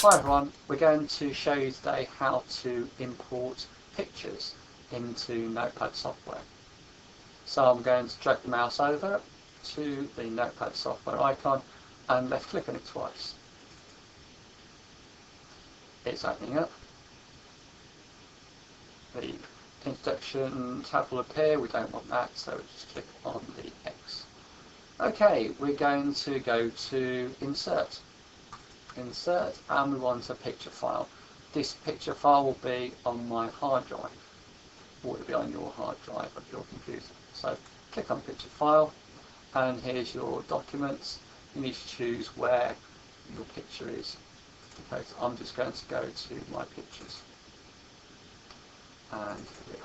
Hi everyone, we're going to show you today how to import pictures into Notepad software. So I'm going to drag the mouse over to the Notepad software icon and left click on it twice. It's opening up. The introduction tab will appear, we don't want that, so just click on the X. Okay, we're going to go to Insert, and we want a picture file. This picture file will be on my hard drive, or it'll be on your hard drive of your computer. So click on picture file, and here's your documents. You need to choose where your picture is. Okay, so I'm just going to go to my pictures, and here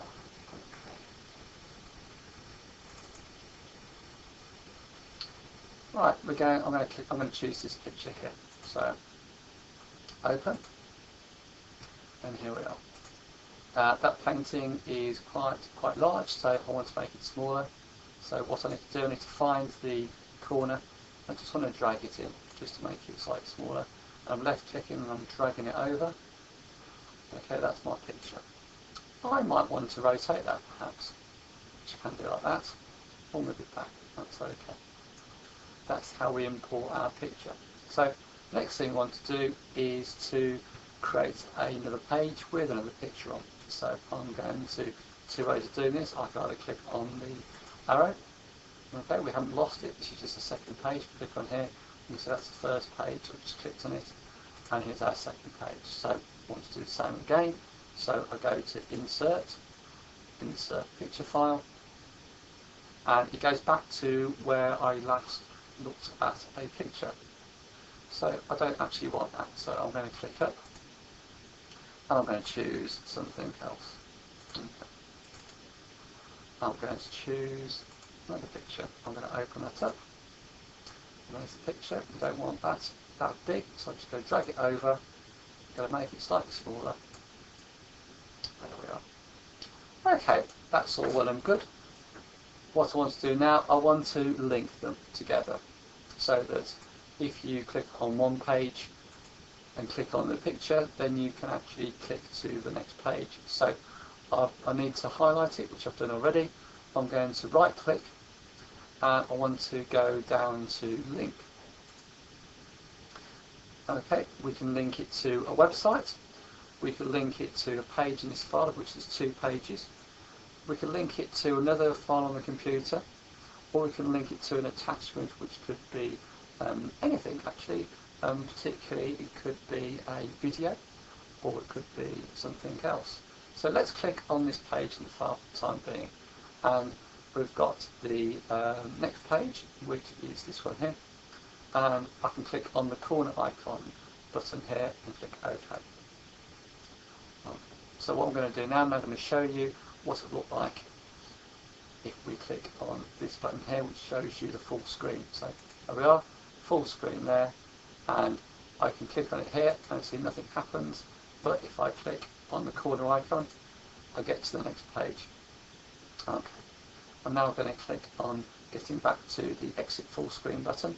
we are. Right, I'm going to choose this picture here. So open, and here we are. That painting is quite large, so I want to make it smaller. So what I need to do, I need to find the corner. I just want to drag it in, just to make it slightly smaller. I'm left clicking and I'm dragging it over. Okay, that's my picture. I might want to rotate that perhaps, which I can do like that, or move it back. That's okay. That's how we import our picture. So next thing we want to do is to create another page with another picture on. So I'm going to, two ways of doing this. I can either click on the arrow. Okay, we haven't lost it. This is just the second page. Click on here. You can see that's the first page. I just clicked on it, and here's our second page. So I want to do the same again. So I go to Insert Picture File, and it goes back to where I last looked at a picture. So I don't actually want that, so I'm going to click up and I'm going to choose something else. Okay. I'm going to choose another picture. I'm going to open that up. There's the picture. I don't want that big, so I'm just going to drag it over. I'm going to make it slightly smaller. There we are. Okay, that's all well and good. What I want to do now, I want to link them together, so that if you click on one page and click on the picture, then you can actually click to the next page. So I need to highlight it, which I've done already. I'm going to right click, and I want to go down to link. Okay, we can link it to a website, we can link it to a page in this file, which is 2 pages. We can link it to another file on the computer, or we can link it to an attachment, which could be anything actually. Particularly it could be a video, or it could be something else. So let's click on this page in the file for the time being, and we've got the next page, which is this one here, and I can click on the corner icon button here and click OK. So what I'm going to do now, I'm going to show you what it looked like if we click on this button here, which shows you the full screen. So there we are, full screen there, and I can click on it here and see nothing happens, but if I click on the corner icon, I get to the next page. Okay, I'm now going to click on getting back to the exit full screen button,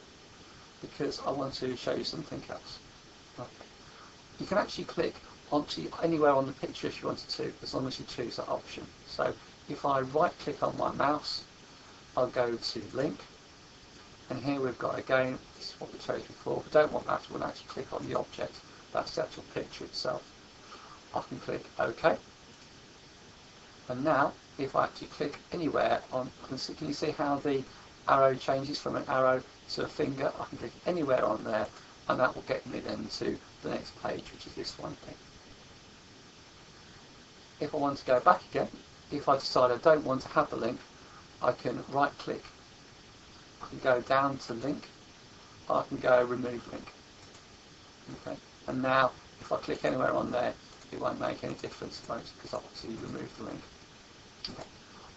because I want to show you something else. Okay. You can actually click onto anywhere on the picture if you wanted to, as long as you choose that option. So if I right click on my mouse, I'll go to link, and here we've got, again, this is what we chose before. If we don't want that, we'll actually click on the object. That's the actual picture itself. I can click OK, and now if I actually click anywhere on, can you see how the arrow changes from an arrow to a finger? I can click anywhere on there, and that will get me then to the next page, which is this one thing. If I want to go back again, if I decide I don't want to have the link, I can right click, I can go down to link, I can go remove link. Okay, and now if I click anywhere on there, it won't make any difference because I've actually removed the link. Okay.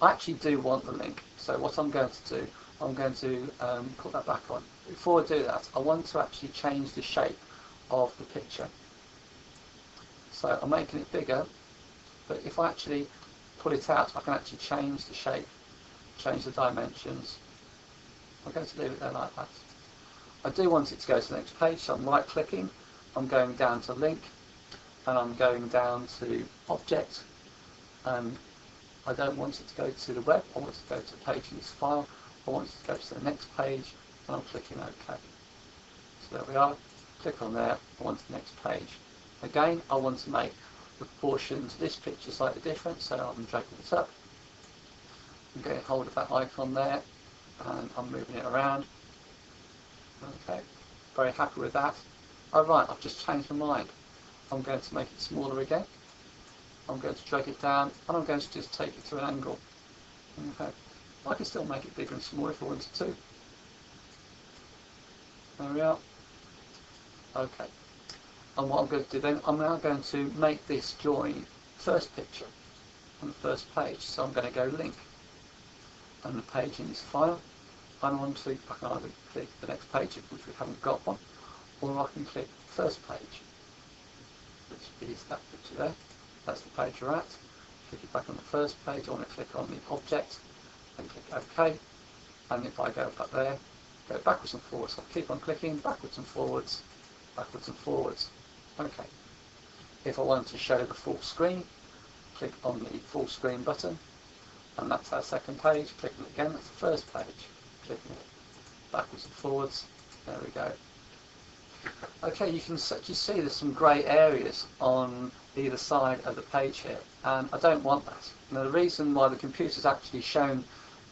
I actually do want the link, so what I'm going to do, I'm going to put that back on. Before I do that, I want to actually change the shape of the picture. So I'm making it bigger, but if I actually pull it out, I can actually change the shape, change the dimensions. I'm going to leave it there like that. I do want it to go to the next page, so I'm right clicking, I'm going down to link, and I'm going down to object, and I don't want it to go to the web, I want it to go to page in this file, I want it to go to the next page, and I'm clicking OK. So there we are, click on there, I want the next page. Again, I want to make the proportions of this picture slightly different, so I'm dragging it up, I'm getting hold of that icon there, and I'm moving it around. Okay, very happy with that. Oh right, I've just changed my mind. I'm going to make it smaller again. I'm going to drag it down, and I'm going to just take it to an angle. Okay, I can still make it bigger and smaller if I wanted to. There we are. Okay, and what I'm going to do then, I'm now going to make this join first picture on the first page. So I'm going to go link, and the page in this file, and I want to, I can either click the next page, which we haven't got one, or I can click first page, which is that picture there. That's the page you're at. Click it back on the first page. I want to click on the object and click OK. And if I go back there, go backwards and forwards. I'll keep on clicking backwards and forwards, backwards and forwards. Okay. If I want to show the full screen, click on the full screen button, and that's our second page. Click it again, that's the first page. Clicking it backwards and forwards. There we go. Okay, you can see there's some grey areas on either side of the page here, and I don't want that. Now, the reason why the computer's actually shown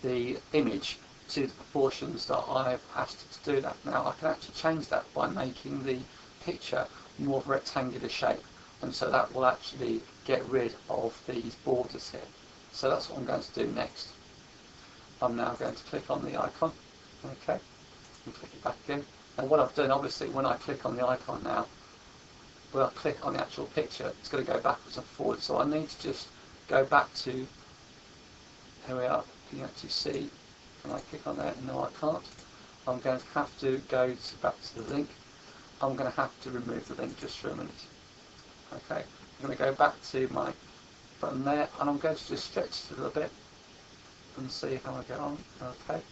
the image to the proportions that I've asked it to do that. Now, I can actually change that by making the picture more of a rectangular shape, and so that will actually get rid of these borders here. So that's what I'm going to do next. I'm now going to click on the icon, okay, and click it back again. And what I've done, obviously, when I click on the icon now, when I click on the actual picture, it's going to go backwards and forwards. So I need to just go back to, here we are, you can actually see, can I click on there? No, I can't. I'm going to have to go back to the link. I'm going to have to remove the link just for a minute. Okay, I'm going to go back to my button there, and I'm going to just stretch it a little bit and see how I get on. Okay.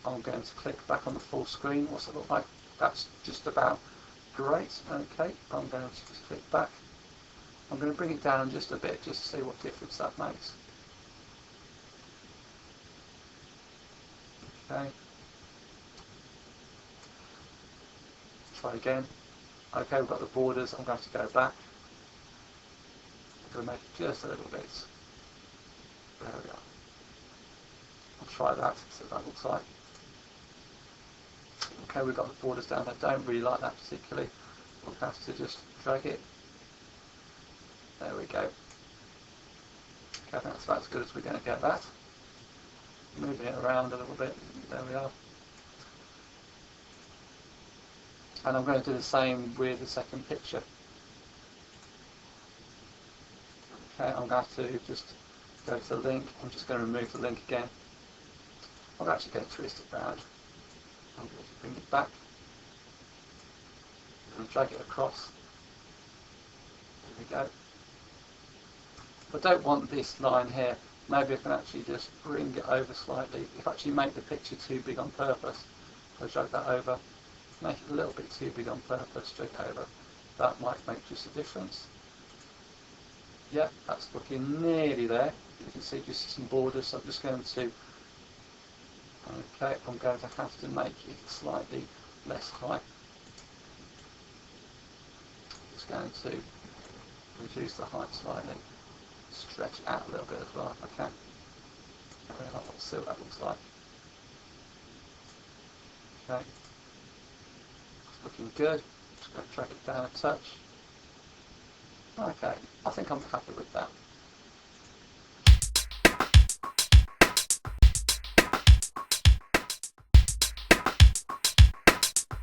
I'm going to click back on the full screen. What's it look like? That's just about great. Okay, I'm going to just click back. I'm going to bring it down just a bit just to see what difference that makes. Okay. Try again. Okay, we've got the borders. I'm going to have to go back. I'm going to make it just a little bit. There we are. I'll try that, see what that looks like. Okay, we've got the borders down. I don't really like that particularly. We'll have to just drag it. There we go. Okay, that's about as good as we're going to get that. Moving it around a little bit. There we are. And I'm going to do the same with the second picture. Okay, I'm going to just go to the link. I'm just going to remove the link again. I'm actually going to twist it round. I'm going to bring it back and drag it across. There we go. If I don't want this line here, maybe I can actually just bring it over slightly. If I actually make the picture too big on purpose, I'll drag that over. Make it a little bit too big on purpose, drag over. That might make just a difference. Yeah, that's looking nearly there. You can see just some borders, so I'm just going to, okay, I'm going to have to make it slightly less high. Just going to reduce the height slightly, stretch it out a little bit as well if I can. Let's see what that looks like. Okay, it's looking good. Just going to drag it down a touch. Okay, I think I'm happy with that.